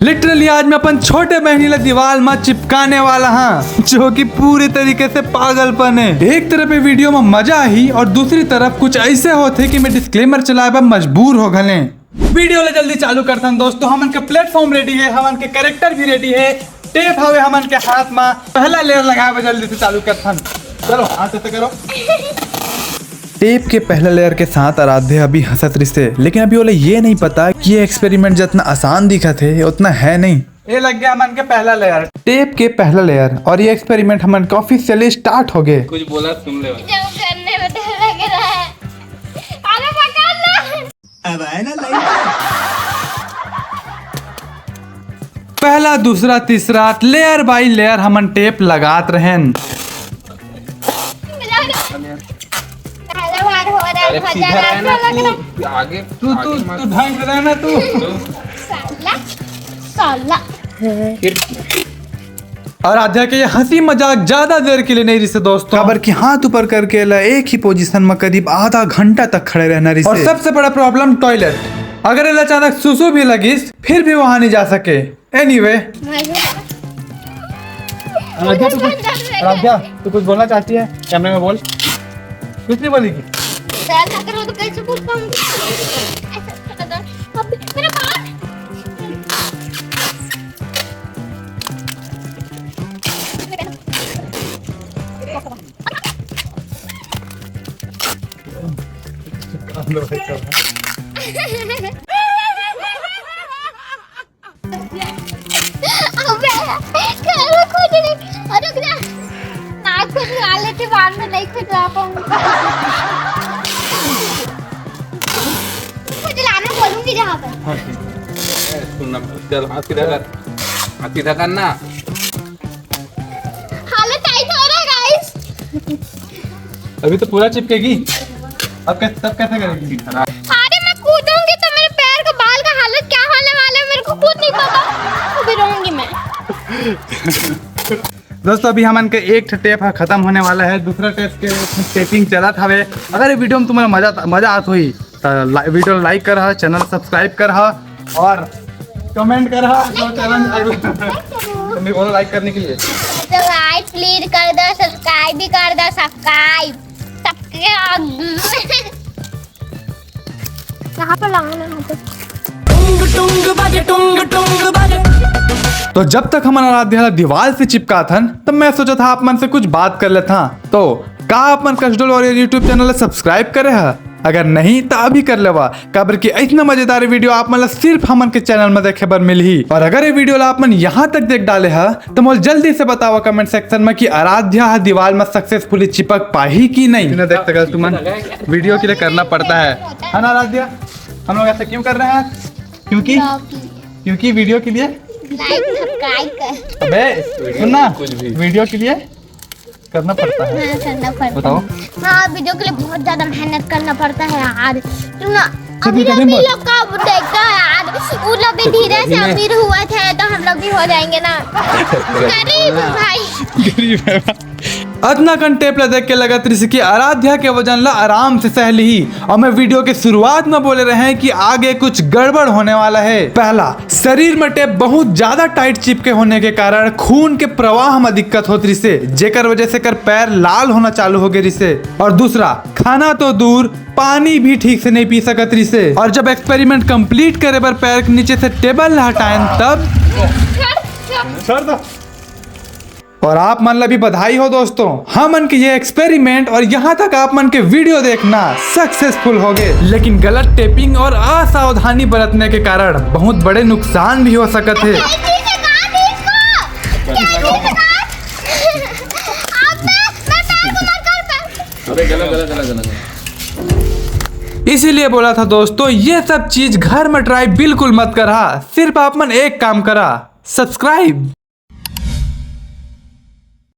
Literally आज मैं अपन छोटे बहनीला दीवार में चिपकाने वाला हाँ, जो कि पूरी तरीके से पागलपन है। एक तरफ ये वीडियो में मजा ही और दूसरी तरफ कुछ ऐसे होते कि मैं डिस्क्लेमर चलाए पर मजबूर हो गए। वीडियो ले जल्दी चालू करता हूँ दोस्तों। हमन के प्लेटफॉर्म रेडी है, हमन के कैरेक्टर भी रेडी है, टेप हवे हमन के हाथ में। पहला लेयर लगाए जल्दी से चालू करता हूँ। चलो हाथ से करो। टेप के पहले लेयर के साथ आराध्या अभी हंसत रही से, लेकिन अभी बोले ये नहीं पता कि ये एक्सपेरिमेंट जितना आसान दिखा थे उतना है नहीं। ये लग गया हमन के पहला लेयर, टेप के पहला लेयर, और ये एक्सपेरिमेंट हमन का ऑफिशियली स्टार्ट हो गए। कुछ बोला सुन ले। करने में डर लग रहा है। अरे पकड़ लो। अब आए ना लाइट। पहला दूसरा तीसरा लेयर बाई लेयर हमन टेप लगात रहें। अरे सीधा रहना तू, आगे तू ढंग से रहना तू। साला और आध्या के ये हंसी मजाक ज्यादा देर के लिए नहीं रही से दोस्तों, खबर की हाथ ऊपर करके एक ही पोजीशन में करीब आधा घंटा तक खड़े रहना रही। और सबसे बड़ा प्रॉब्लम टॉयलेट, अगर ये अचानक सुसु भी लगिस फिर भी वहां नहीं जा सके। एनीवे आध्या तू कुछ बोलना चाहती है? कैमरे में बोल। कुछ नहीं बोलेगी? ऐसा करो तो कैसे बोल पाऊंगी? ऐसा कर दो। अब मेरा बाल। अबे करो खुद नहीं। अरे रुक जा। नाक को निकाल लेते, बाद में नहीं खुद आ पाऊंगी। मुझे लाना बोलूंगी जहाँ पर। सुनना, चल हाथ सीधा कर, हाथ सीधा करना। हालत टाइट हो रहा है गाइस। अभी तो पूरा चिपकेगी, अब कैसे करेगी? अरे मैं कूदूंगी तो मेरे पैर का बाल का हालत क्या होने वाला है मेरे को खुद नहीं पता। अभी रहूंगी मैं। दोस्तों अभी हमन के एक टेप खत्म होने वाला है, दूसरा टेप के टेपिंग चला था। अगर ये वीडियो में तुम्हारा मजा आत हुई तो वीडियो लाइक कर, चैनल सब्सक्राइब कर और कमेंट कर। तुम भी बोलो लाइक करने के लिए। तो लाइक प्लीज कर दो, सब्सक्राइब भी कर दो। सब्सक्राइब यहाँ पर लगाना है तो जब तक हमारा आराध्या दीवार से चिपका था तब मैं सोचा था आप मन से कुछ बात कर लेता। तो का आप मन कस्टल और यूट्यूब चैनल सब्सक्राइब करे है? अगर नहीं तो अभी कर लेवा, काबर की इतना मजेदार वीडियो आप मतलब सिर्फ हमन के चैनल में देखे बर मिली। और अगर ये वीडियो आप मन यहाँ तक देख डाले है तो मोल जल्दी से बताओ कमेंट सेक्शन में कि आराध्या दीवार में सक्सेसफुली चिपक पाही की नहीं। देख सकते तुम वीडियो के लिए करना पड़ता है ना आराध्या? हम लोग ऐसा क्यों कर रहे हैं? क्योंकि वीडियो के लिए लाइक सब्सक्राइब कर। अबे सुनना, वीडियो के लिए करना पड़ता है। हाँ, करना पड़ता बताओ। हाँ, वीडियो के लिए बहुत ज्यादा मेहनत करना पड़ता है यार। तुम ना कभी अभी मत। लोग का देखता है यार, वो लोग भी धीरे से अमीर हुआ थे तो हम लोग भी हो जाएंगे ना। गरीब भाई। अदना कन टेप ला देख के लगा त्रिस की आराध्या के वजन ला आराम से सह ली। और मैं वीडियो के शुरुआत में बोले रहे हैं कि आगे कुछ गड़बड़ होने वाला है। पहला, शरीर में टेप बहुत ज्यादा टाइट चिपके होने के कारण खून के प्रवाह में दिक्कत होती से, जेकर वजह से कर पैर लाल होना चालू हो गई से। और दूसरा, खाना तो दूर पानी भी ठीक से नहीं पी सकत रही से। और जब एक्सपेरिमेंट कंप्लीट करे पर पैर के नीचे से टेबल हटाएं तब छोड़ दो। और आप मन ला भी बधाई हो दोस्तों, हम मन के ये एक्सपेरिमेंट और यहाँ तक आप मन के वीडियो देखना सक्सेसफुल हो गए। लेकिन गलत टेपिंग और असावधानी बरतने के कारण बहुत बड़े नुकसान भी हो सकते हैं। इसीलिए बोला था दोस्तों, ये सब चीज घर में ट्राई बिल्कुल मत करा। सिर्फ आप मन एक काम करा, सब्सक्राइब।